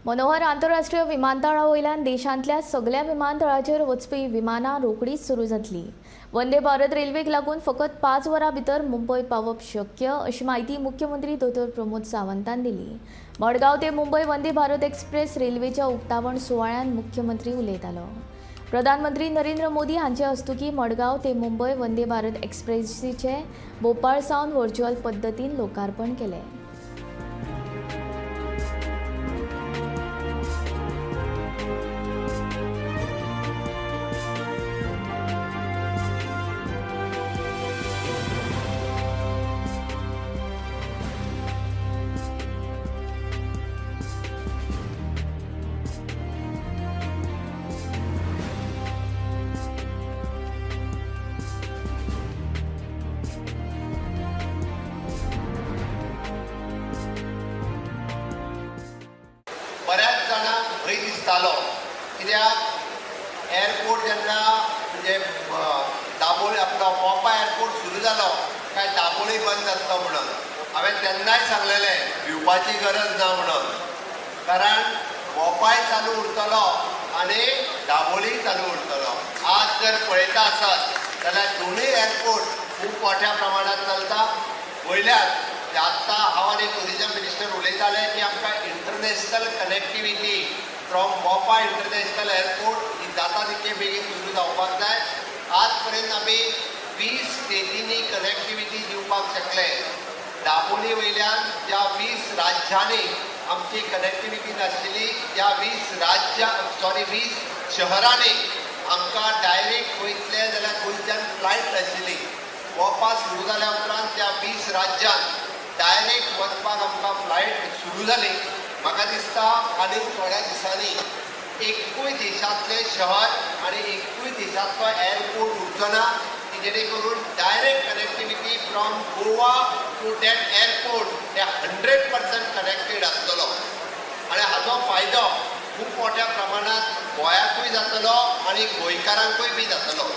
मनोहर आंतरराष्ट्रीय विमानतळा वयल्यान देशांतल्या सगळ्या विमानतळांचेर वचपी विमानां रोखडीच सुरू जातली। वंदे भारत रेल्वेक लागून फकत 5 वरां भितर मुंबय पावप शक्य अशी माहिती मुख्यमंत्री दोतोर प्रमोद सावंतान दिली। मडगांव ते मुंबय वंदे भारत एक्सप्रेस रेल्वेच्या उक्तावण सुवाळ्यात मुख्यमंत्री उलयतालो। प्रधानमंत्री नरेंद्र मोदी हांचे हस्तुकीं मडगांव ते मुंबय वंदे भारत एक्सप्रेसीचे भोपाळ सावन व्हर्च्युअल पद्दतीन लोकार्पण केले। बऱ्याच जाणांक भंय दिसतालो, कित्याक एअरपोर्ट जेन्ना म्हणजे दाबोळी आपलो मोपा एअरपोर्ट सुरू जालो काय दाबोळी बंद जातलो म्हणून हांवें तेन्नाय सांगलेलें भिवपाची गरज ना म्हणून, कारण मोपाय चालू उरतलो आनी दाबोळी चालू उरतलो। आज जर पळयता आसत जाल्यार दोनूय एअरपोर्ट खूब मोठ्या प्रमाणात चलता। वयल्यान आत्ता हांव आनी टुरिजम मिनिस्टर उलयताले की आमकां इंटरनॅशनल कनेक्टिविटी फ्रॉम मोपा इंटरनॅशनल एअरपोर्ट ही जाता तितके बेगीन सुरू जावपाक जाय। आज पर्यंत आमी 20 स्टेटींनी कनेक्टिविटी दिवपाक शकले। दाबोळी वयल्यान ज्या 20 राज्यांनी आमची कनेक्टिविटी नाशिल्ली, त्या 20 शहरांनी आमकां डायरेक्ट वयतले जाल्यार गोंयच्यान फ्लायट नाशिल्ली। मोपा सुरू जाल्या उपरांत त्या 20 राज्यांत डायरेक्ट वचपाक आमकां फ्लायट सुरू जाली। म्हाका दिसता आनी थोड्या दिसांनी एकूय देशांतले शहर आनी एकूय देशांतलो एअरपोर्ट उरचो ना की जेणे करून direct connectivity from Goa to that airport हे 100% कनेक्टेड आसतलो आनी हाचो फायदो खूब मोठ्या प्रमाणात गोंयाकूय जातलो आनी गोंयकारांकूय बी जातलो।